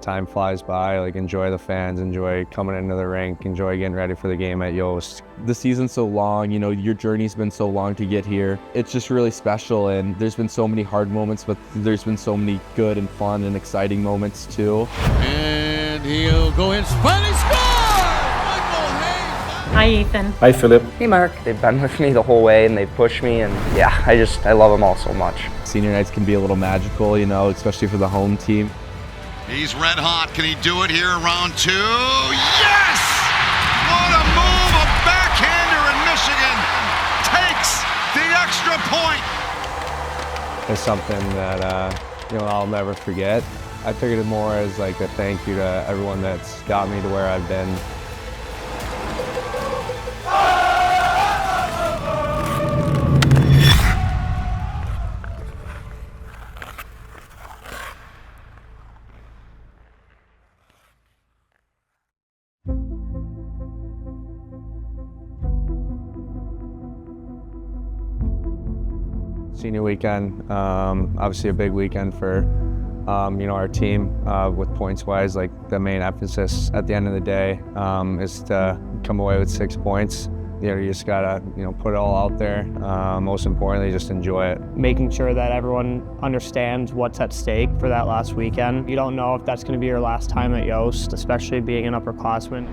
Time flies by, like enjoy the fans, enjoy coming into the rink, enjoy getting ready for the game at Yost. The season's so long, you know, your journey's been so long to get here. It's just really special, and there's been so many hard moments, but there's been so many good and fun and exciting moments too. And he'll go in, finally score! Michael Hayes! Hi, Ethan. Hi, Philip. Hey, Mark. They've been with me the whole way, and they push me, and yeah, I love them all so much. Senior nights can be a little magical, you know, especially for the home team. He's red hot. Can he do it here in round 2? Yes! What a move! A backhander, and Michigan takes the extra point. It's something that you know, I'll never forget. I figured it more as like a thank you to everyone that's got me to where I've been. Senior weekend, obviously a big weekend for you know, our team with points-wise. Like the main emphasis at the end of the day is to come away with 6 points. You know, you just gotta, you know, put it all out there. Most importantly, just enjoy it. Making sure that everyone understands what's at stake for that last weekend. You don't know if that's going to be your last time at Yost, especially being an upperclassman.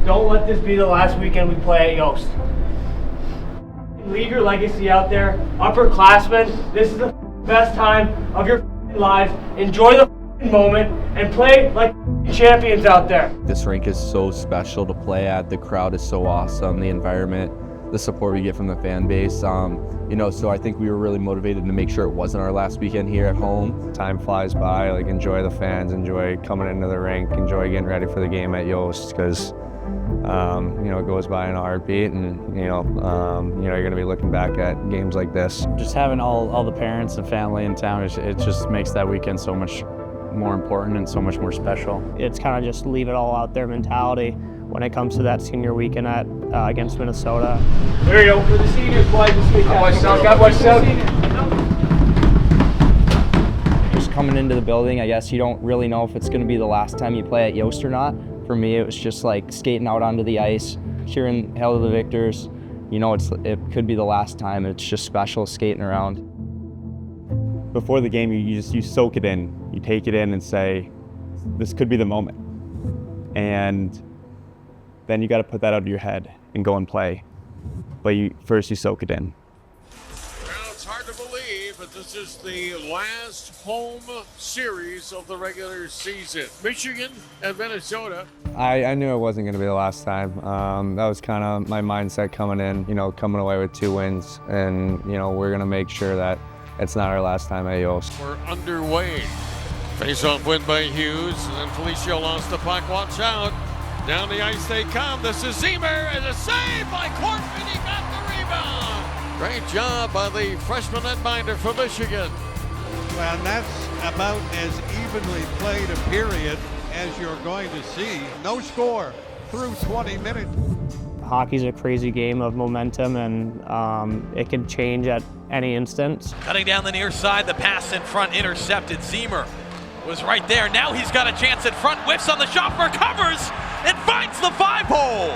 Don't let this be the last weekend we play at Yost. Leave your legacy out there. Upperclassmen, this is the best time of your lives. Enjoy the moment and play like champions out there. This rink is so special to play at. The crowd is so awesome. The environment, the support we get from the fan base. You know, so I think we were really motivated to make sure it wasn't our last weekend here at home. Time flies by, like enjoy the fans, enjoy coming into the rink, enjoy getting ready for the game at Yost, because you know, it goes by in a heartbeat, and you know, you're going to be looking back at games like this. Just having all the parents and family in town, it just makes that weekend so much more important and so much more special. It's kind of just leave it all out there mentality when it comes to that senior weekend at against Minnesota. There you go for the seniors, boys, this weekend. God bless you. Just coming into the building, I guess you don't really know if it's going to be the last time you play at Yost or not. For me, it was just like skating out onto the ice, cheering Hail to the Victors. You know, it could be the last time. It's just special skating around. Before the game, you soak it in. You take it in and say, this could be the moment. And then you got to put that out of your head and go and play. But first you soak it in. Well, it's hard to believe, but this is the last home series of the regular season. Michigan and Minnesota. I knew it wasn't going to be the last time. That was kind of my mindset coming in, you know, coming away with 2 wins. And, you know, we're going to make sure that it's not our last time at Yost. We're underway. Face-off win by Hughes, and then Felicio lost the puck. Watch out. Down the ice they come. This is Zimmer, and a save by Cortman. He got the rebound. Great job by the freshman netminder for Michigan. Well, and that's about as evenly played a period as you're going to see. No score through 20 minutes. Hockey's a crazy game of momentum, and it can change at any instant. Cutting down the near side, the pass in front intercepted. Zimmer was right there. Now he's got a chance in front, whiffs on the shot, recovers, and finds the 5-hole.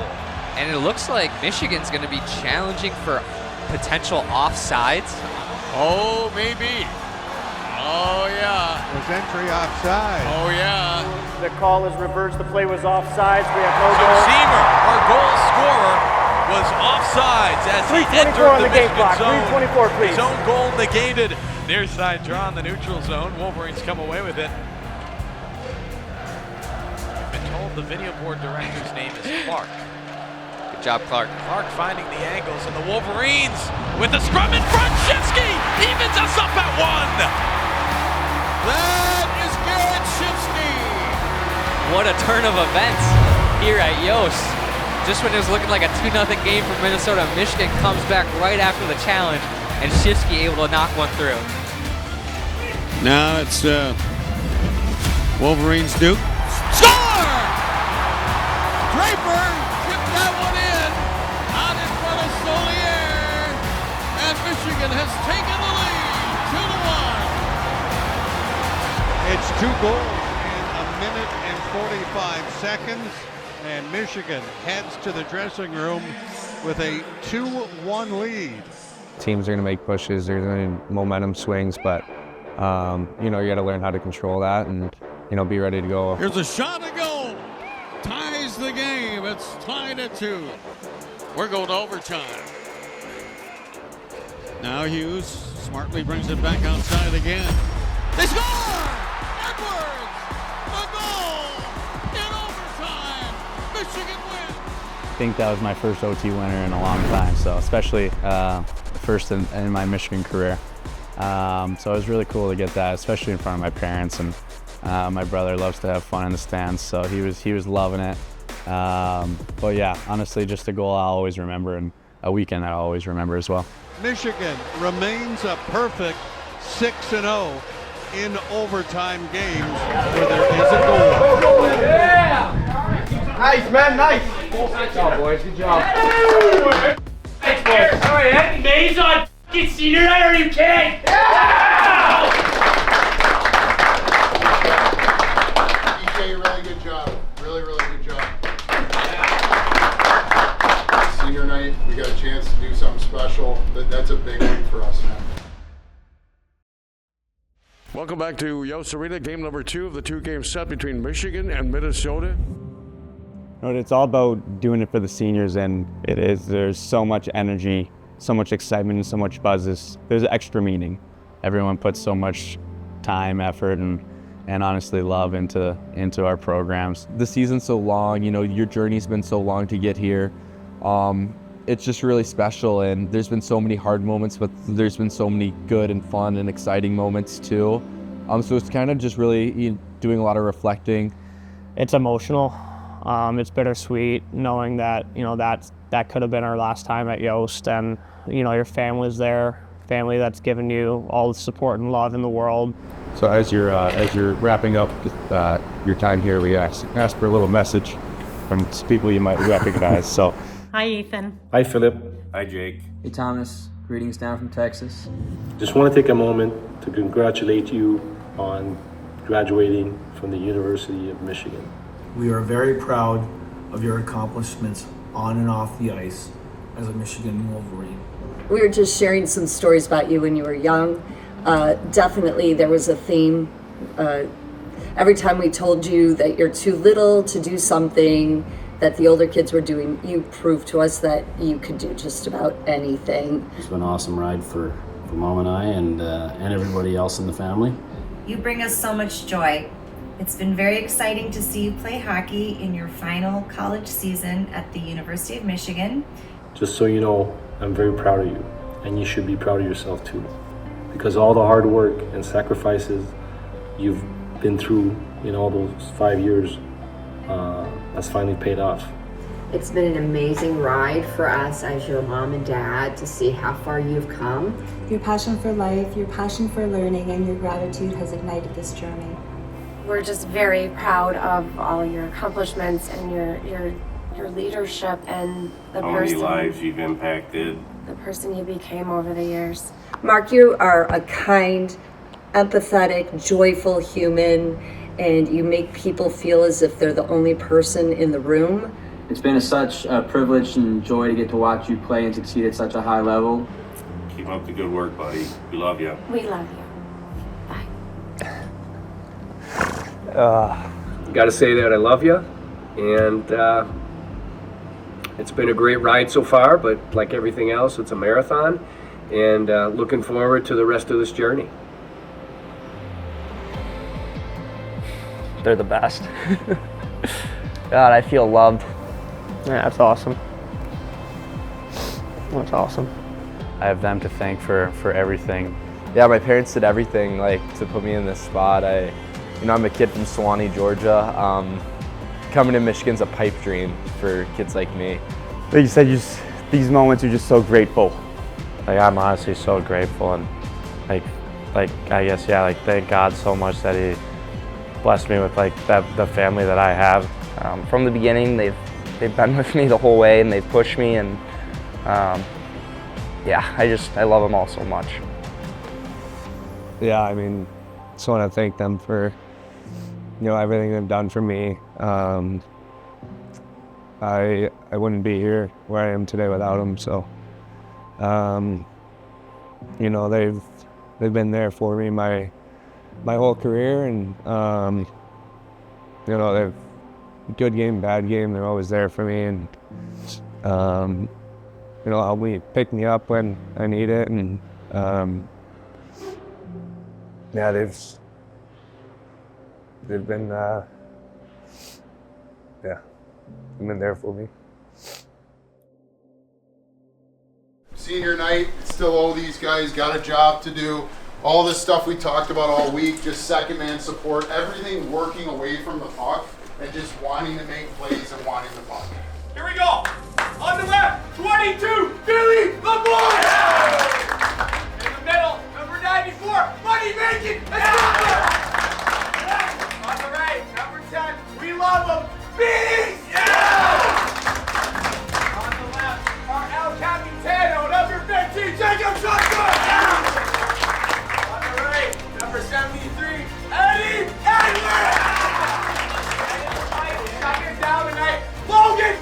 And it looks like Michigan's going to be challenging for potential offsides. Oh, maybe. Oh, yeah. Was entry offside. Oh, yeah. The call is reversed. The play was offsides. We have no So goal. Zimmer, our goal scorer, was offsides as he entered on the the game Michigan clock. zone. 3:24, please. His own goal negated. Near side draw in the neutral zone. Wolverines come away with it. I've been told the video board director's name is Clark. Good job, Clark. Clark finding the angles, and the Wolverines with the scrum in front. Shifsky evens us up at 1. That is Garrett Shifsky. What a turn of events here at Yost. Just when it was looking like a 2-0 game for Minnesota, Michigan comes back right after the challenge, and Shifsky able to knock one through. Now it's Wolverines Duke. Score! Draper tipped that one in, out in front of Solier, and Michigan has taken the lead, 2-1. It's 2 goals in a minute and 45 seconds, and Michigan heads to the dressing room with a 2-1 lead. Teams are going to make pushes, there's going to be momentum swings, but you know, you got to learn how to control that and, you know, be ready to go. Here's a shot to goal. Ties the game. It's tied at 2. We're going to overtime. Now Hughes smartly brings it back outside again. They score! Edwards! The goal! In overtime! Michigan wins! I think that was my first OT winner in a long time, so especially first in my Michigan career. So it was really cool to get that, especially in front of my parents, and my brother loves to have fun in the stands, so he was loving it. But yeah, honestly, just a goal I'll always remember, and a weekend I'll always remember as well. Michigan remains a perfect 6-0 in overtime games where there is a goal. Yeah! Nice, man, nice. Good job, boys. Good job. Thanks, boys. All right, Andy Mays on senior night. Are you kidding? Yeah! EK, really good job. Really, really good job. Senior night, we got a chance to do something special. That's a big win for us, man. Welcome back to Yost Arena, game number 2 of the 2-game set between Michigan and Minnesota. You know, it's all about doing it for the seniors, and it is. There's so much energy, so much excitement, and so much buzz. There's extra meaning. Everyone puts so much time, effort, and honestly love into our programs. The season's so long, you know, your journey's been so long to get here. It's just really special, and there's been so many hard moments, but there's been so many good and fun and exciting moments too. So it's kind of just really doing a lot of reflecting. It's emotional. It's bittersweet knowing that, you know, that could have been our last time at Yost, and, you know, your family's there, family that's given you all the support and love in the world. So as you're wrapping up your time here, we ask for a little message from people you might recognize. So. Hi, Ethan. Hi, Philip. Hi, Jake. Hey, Thomas. Greetings down from Texas. Just want to take a moment to congratulate you on graduating from the University of Michigan. We are very proud of your accomplishments on and off the ice as a Michigan Wolverine. We were just sharing some stories about you when you were young. Definitely there was a theme. Every time we told you that you're too little to do something that the older kids were doing, you proved to us that you could do just about anything. It's been an awesome ride for Mom and I and everybody else in the family. You bring us so much joy. It's been very exciting to see you play hockey in your final college season at the University of Michigan. Just so you know, I'm very proud of you, and you should be proud of yourself too, because all the hard work and sacrifices you've been through in all those 5 years has finally paid off. It's been an amazing ride for us as your mom and dad to see how far you've come. Your passion for life, your passion for learning, and your gratitude has ignited this journey. We're just very proud of all your accomplishments and your leadership and the how many lives you've impacted. The person you became over the years. Mark, you are a kind, empathetic, joyful human, and you make people feel as if they're the only person in the room. It's been such a privilege and joy to get to watch you play and succeed at such a high level. Keep up the good work, buddy. We love you. We love you. Got to say that I love you, and it's been a great ride so far, but like everything else, it's a marathon, and looking forward to the rest of this journey. They're the best. God, I feel loved. Yeah, that's awesome. That's awesome. I have them to thank for everything. Yeah, my parents did everything to put me in this spot. I'm a kid from Sewanee, Georgia. Coming to Michigan's a pipe dream for kids like me. Like you said, these moments are just so grateful. Like, I'm honestly so grateful, and like I guess, thank God so much that He blessed me with the family that I have. From the beginning, they've been with me the whole way, and they've pushed me, and I love them all so much. Yeah, I mean, just want to thank them for everything they've done for me. I wouldn't be here where I am today without them. So, they've been there for me my whole career, and they've good game, bad game. They're always there for me, and help me, pick me up when I need it, and they've been there for me. Senior night, still owe these guys, got a job to do. All this stuff we talked about all week, just second man support, everything working away from the puck and just wanting to make plays and wanting the puck. Here we go. On the left, 22, Billy LeBoy. In the middle, number 94, Money Making. On the right, number 10, we love him, Bees. On the left, our El Capitano, number 15, Jacob Shotgun. On the right, number 73, Eddie Edwards. Second down tonight, Logan.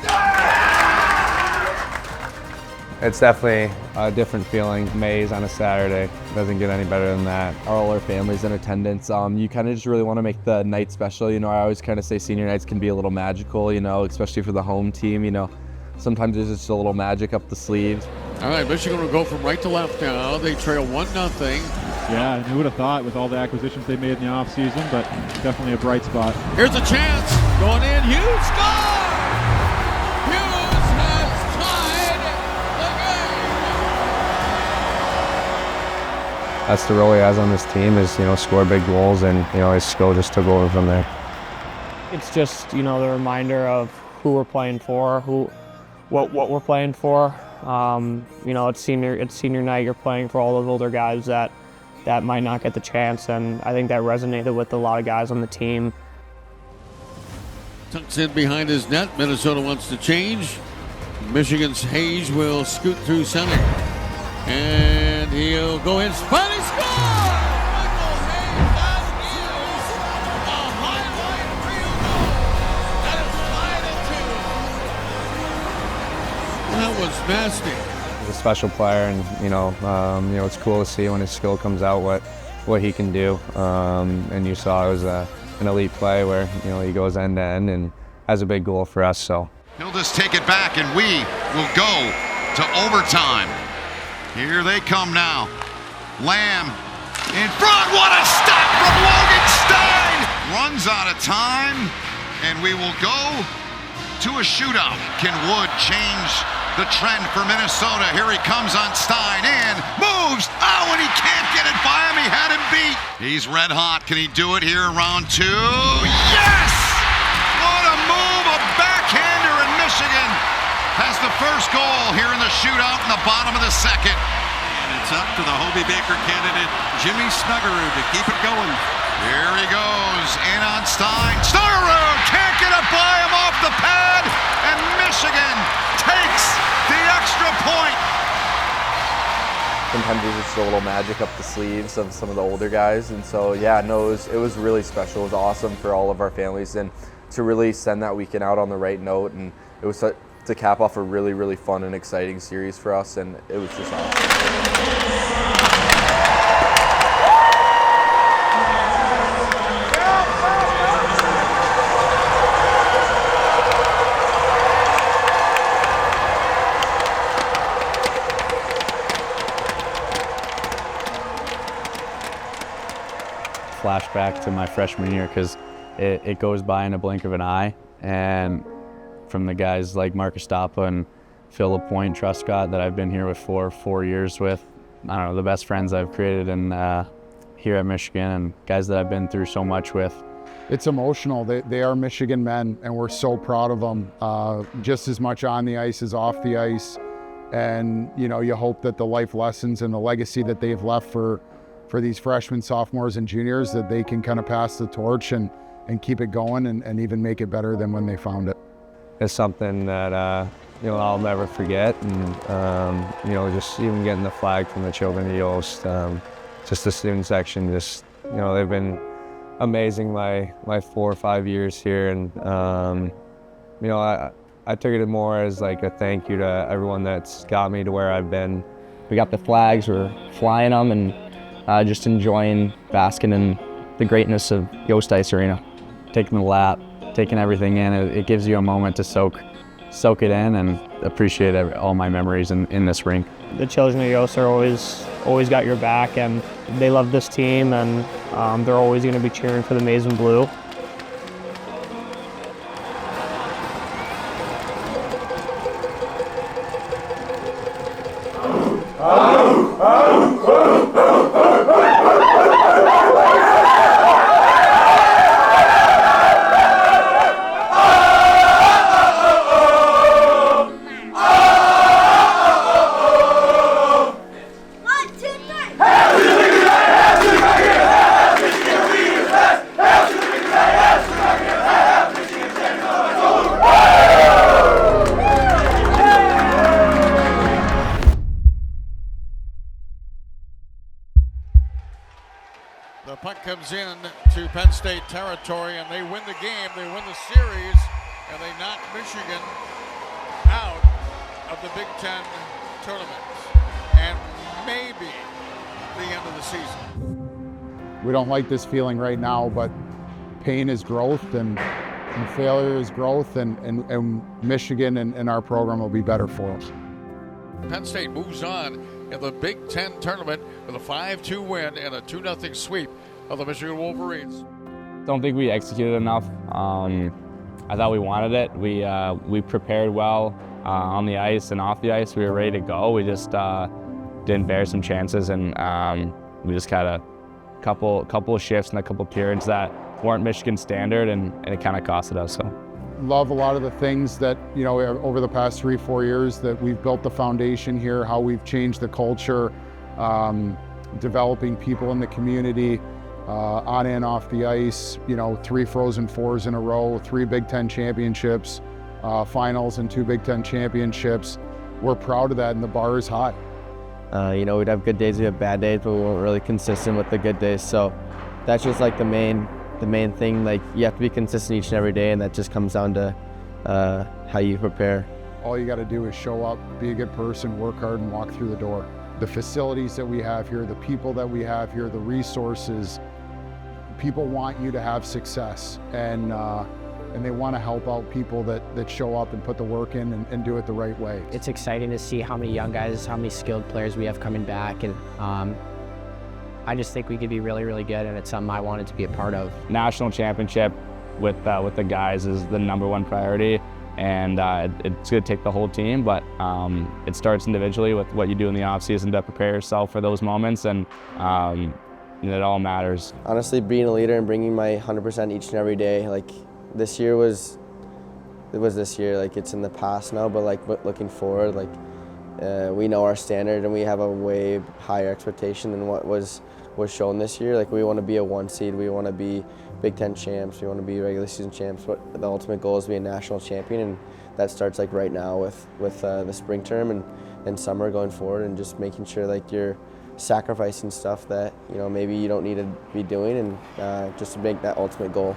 It's definitely a different feeling. Mays on a Saturday doesn't get any better than that. All our families in attendance. You kind of just really want to make the night special. I always kind of say senior nights can be a little magical, especially for the home team. Sometimes there's just a little magic up the sleeves. All right, Michigan will go from right to left now. They trail 1-0. Yeah, and who would have thought with all the acquisitions they made in the offseason, but definitely a bright spot. Here's a chance. Going in, Hughes scores! Hughes has tied the game. That's the role he has on this team is, score big goals, and, his skill just took over from there. It's just, the reminder of who we're playing for, what we're playing for. It's senior night. You're playing for all those older guys that might not get the chance, and I think that resonated with a lot of guys on the team. Tucks in behind his net. Minnesota wants to change. Michigan's Hayes will scoot through center, and he'll go in. Finally score! Michael Hayes, that is a highlight reel goal. That is 5-2. That was nasty. He's a special player, and it's cool to see when his skill comes out what he can do. And you saw it was an elite play where he goes end to end and has a big goal for us. So he'll just take it back, and we will go to overtime. Here they come now. Lamb in front. What a stop from Logan Stein! Runs out of time, and we will go to a shootout. Can Wood change the trend for Minnesota? Here he comes on Stein and moves. Oh, and he can't get it by him. He had him beat. He's red hot. Can he do it here in round 2? Yes! What a move. A backhander, in Michigan has the first goal here in the shootout in the bottom of the second. And it's up to the Hobie Baker candidate, Jimmy Snuggerud, to keep it going. Here he goes, in on Stein. Snuggerud can't get it by him off the pad, and Michigan takes the extra point. Sometimes there's just a little magic up the sleeves of some of the older guys, and so it was really special. It was awesome for all of our families, and to really send that weekend out on the right note, and it was to cap off a really, really fun and exciting series for us, and it was just awesome. Flashback to my freshman year, because it goes by in a blink of an eye, and from the guys like Marcus Stoppa and Phil LaPointe, Truscott, that I've been here with for 4 years with, I don't know, the best friends I've created here at Michigan, and guys that I've been through so much with. It's emotional. They are Michigan men, and we're so proud of them, just as much on the ice as off the ice. And you hope that the life lessons and the legacy that they've left for these freshmen, sophomores, and juniors, that they can kind of pass the torch and keep it going and even make it better than when they found it. It's something that I'll never forget, and just even getting the flag from the children of Yost, just the student section, they've been amazing my 4 or 5 years here, and you know, I took it more as like a thank you to everyone that's got me to where I've been. We got the flags, we're flying them, and just enjoying basking in the greatness of Yost Ice Arena. Taking the lap, taking everything in, it gives you a moment to soak it in and appreciate all my memories in this rink. The children of Yost are always got your back, and they love this team, and they're always going to be cheering for the Maize and Blue. The puck comes in to Penn State territory, and they win the game, they win the series, and they knock Michigan out of the Big Ten tournament, and maybe the end of the season. We don't like this feeling right now, but pain is growth, and failure is growth, and Michigan and our program will be better for us. Penn State moves on in the Big Ten tournament with a 5-2 win and a 2-0 sweep of the Michigan Wolverines. Don't think we executed enough. I thought we wanted it. We prepared well on the ice and off the ice. We were ready to go. We just didn't bear some chances, and we just had a couple of shifts and a couple of periods that weren't Michigan standard, and it kind of costed us. So. Love a lot of the things that, you know, over the past 3-4 years that we've built the foundation here, how we've changed the culture, developing people in the community, on and off the ice, you know, 3 Frozen Fours in a row, 3 Big Ten championships, finals and 2 Big Ten championships. We're proud of that, and the bar is high. You know, we'd have good days, we have bad days, but we weren't really consistent with the good days. So that's just like the main thing. Like, you have to be consistent each and every day, and that just comes down to how you prepare. All you got to do is show up, be a good person, work hard, and walk through the door. The facilities that we have here, the people that we have here, the resources, people want you to have success, and they want to help out people that show up and put the work in and do it the right way. It's exciting to see how many young guys, how many skilled players we have coming back, and I just think we could be really, really good, and it's something I wanted to be a part of. National championship with the guys is the number1 priority, and it's going to take the whole team, but it starts individually with what you do in the offseason to prepare yourself for those moments, and it all matters. Honestly, being a leader and bringing my 100% each and every day, like this year was this year, like it's in the past now, but like looking forward, like we know our standard and we have a way higher expectation than what was shown this year. Like, we want to be a 1 seed, we want to be Big Ten champs, we want to be regular season champs, but the ultimate goal is to be a national champion, and that starts like right now with the spring term and summer going forward, and just making sure like you're sacrificing stuff that, you know, maybe you don't need to be doing, and just to make that ultimate goal.